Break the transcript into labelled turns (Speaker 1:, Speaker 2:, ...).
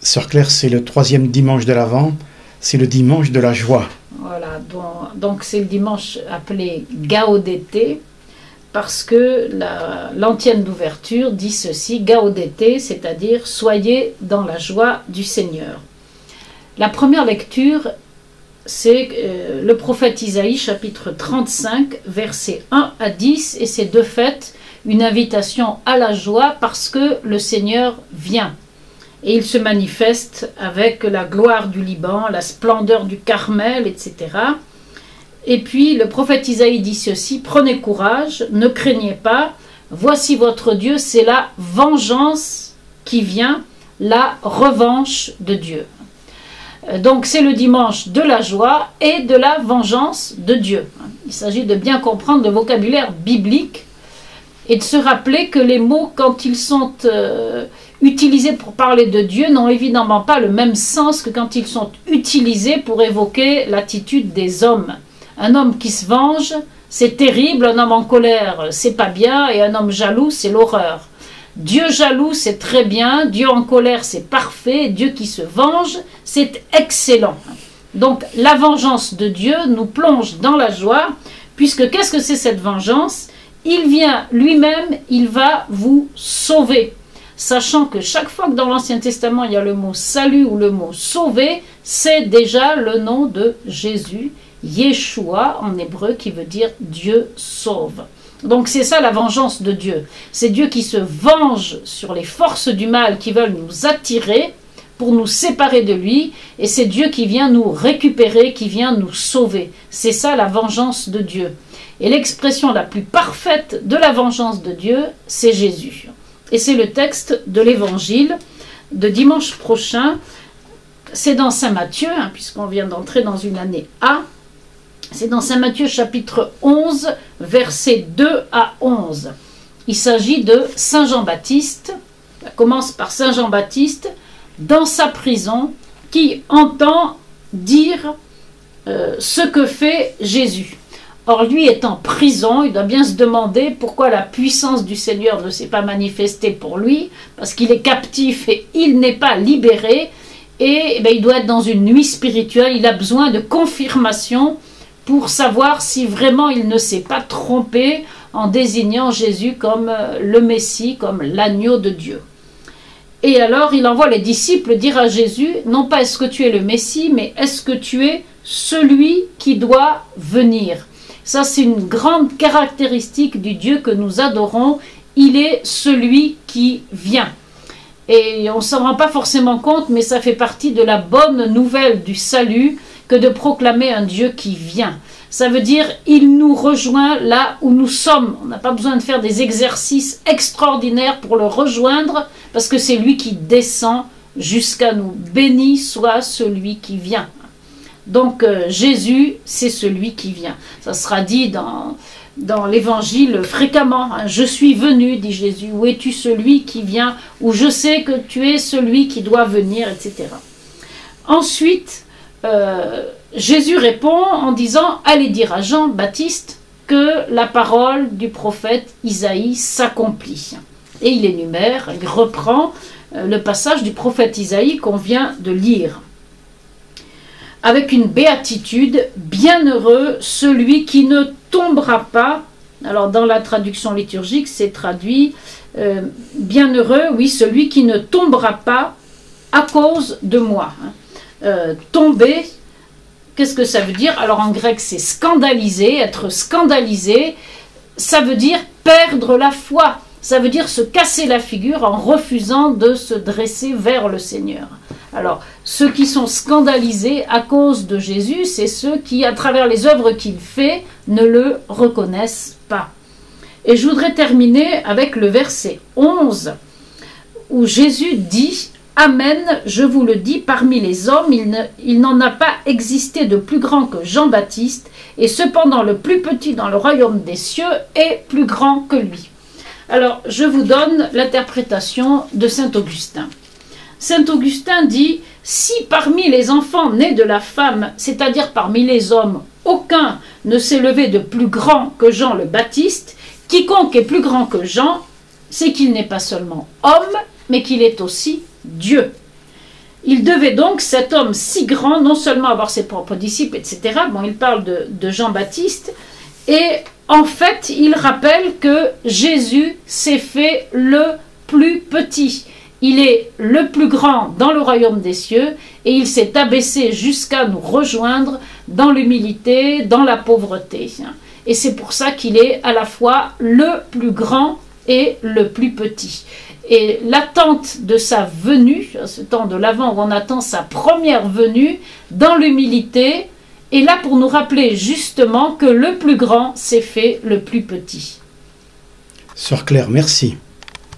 Speaker 1: Sœur Claire, c'est le 3e dimanche de l'Avent, c'est le dimanche de la joie.
Speaker 2: Voilà, donc c'est le dimanche appelé Gaudete, parce que l'antienne d'ouverture dit ceci, Gaudete, c'est-à-dire soyez dans la joie du Seigneur. La première lecture, c'est le prophète Isaïe, chapitre 35, versets 1 à 10, et c'est de fait une invitation à la joie parce que le Seigneur vient. Et il se manifeste avec la gloire du Liban, la splendeur du Carmel, etc. Et puis le prophète Isaïe dit ceci, prenez courage, ne craignez pas, voici votre Dieu, c'est la vengeance qui vient, la revanche de Dieu. Donc c'est le dimanche de la joie et de la vengeance de Dieu. Il s'agit de bien comprendre le vocabulaire biblique et de se rappeler que les mots, quand ils sont utilisés pour parler de Dieu, n'ont évidemment pas le même sens que quand ils sont utilisés pour évoquer l'attitude des hommes. Un homme qui se venge, c'est terrible, un homme en colère, c'est pas bien, et un homme jaloux, c'est l'horreur. Dieu jaloux, c'est très bien, Dieu en colère, c'est parfait, Dieu qui se venge, c'est excellent. Donc la vengeance de Dieu nous plonge dans la joie, puisque qu'est-ce que c'est cette vengeance? Il vient lui-même, il va vous sauver. Sachant que chaque fois que dans l'Ancien Testament il y a le mot salut ou le mot sauver, c'est déjà le nom de Jésus, Yeshua en hébreu, qui veut dire Dieu sauve. Donc c'est ça la vengeance de Dieu. C'est Dieu qui se venge sur les forces du mal qui veulent nous attirer pour nous séparer de lui, et c'est Dieu qui vient nous récupérer, qui vient nous sauver. C'est ça la vengeance de Dieu. Et l'expression la plus parfaite de la vengeance de Dieu, c'est Jésus. Et c'est le texte de l'évangile de dimanche prochain. C'est dans Saint Matthieu, puisqu'on vient d'entrer dans une année A. C'est dans Saint Matthieu chapitre 11, versets 2 à 11. Il s'agit de Saint Jean-Baptiste. Ça commence par Saint Jean-Baptiste dans sa prison qui entend dire ce que fait Jésus. Or lui est en prison, il doit bien se demander pourquoi la puissance du Seigneur ne s'est pas manifestée pour lui, parce qu'il est captif et il n'est pas libéré, et il doit être dans une nuit spirituelle, il a besoin de confirmation pour savoir si vraiment il ne s'est pas trompé en désignant Jésus comme le Messie, comme l'agneau de Dieu. Et alors il envoie les disciples dire à Jésus, non pas est-ce que tu es le Messie, mais est-ce que tu es celui qui doit venir? Ça c'est une grande caractéristique du Dieu que nous adorons, il est celui qui vient. Et on ne s'en rend pas forcément compte, mais ça fait partie de la bonne nouvelle du salut, que de proclamer un Dieu qui vient. Ça veut dire, il nous rejoint là où nous sommes. On n'a pas besoin de faire des exercices extraordinaires pour le rejoindre, parce que c'est lui qui descend jusqu'à nous. Béni soit celui qui vient. Donc Jésus, c'est celui qui vient. Ça sera dit dans l'évangile fréquemment. Je suis venu, dit Jésus. Où es-tu celui qui vient? Ou je sais que tu es celui qui doit venir, etc. Ensuite, Jésus répond en disant, allez dire à Jean-Baptiste que la parole du prophète Isaïe s'accomplit. Et il énumère, il reprend le passage du prophète Isaïe qu'on vient de lire. Avec une béatitude, bienheureux celui qui ne tombera pas. Alors dans la traduction liturgique, c'est traduit bienheureux, oui, celui qui ne tombera pas à cause de moi. Tomber, qu'est-ce que ça veut dire? Alors en grec c'est scandaliser, être scandalisé, ça veut dire perdre la foi, ça veut dire se casser la figure en refusant de se dresser vers le Seigneur. Alors ceux qui sont scandalisés à cause de Jésus, c'est ceux qui à travers les œuvres qu'il fait ne le reconnaissent pas. Et je voudrais terminer avec le verset 11 où Jésus dit: Amen, je vous le dis, parmi les hommes, il n'en a pas existé de plus grand que Jean-Baptiste, et cependant le plus petit dans le royaume des cieux est plus grand que lui. Alors, je vous donne l'interprétation de saint Augustin. Saint Augustin dit, si parmi les enfants nés de la femme, c'est-à-dire parmi les hommes, aucun ne s'est levé de plus grand que Jean le Baptiste, quiconque est plus grand que Jean, c'est qu'il n'est pas seulement homme, mais qu'il est aussi Dieu. Il devait donc, cet homme si grand, non seulement avoir ses propres disciples, etc. Bon, il parle de Jean-Baptiste. Et en fait, il rappelle que Jésus s'est fait le plus petit. Il est le plus grand dans le royaume des cieux et il s'est abaissé jusqu'à nous rejoindre dans l'humilité, dans la pauvreté. Et c'est pour ça qu'il est à la fois le plus grand et le plus petit. Et l'attente de sa venue, ce temps de l'Avent où on attend sa première venue, dans l'humilité, est là pour nous rappeler justement que le plus grand s'est fait le plus petit.
Speaker 1: Sœur Claire, merci.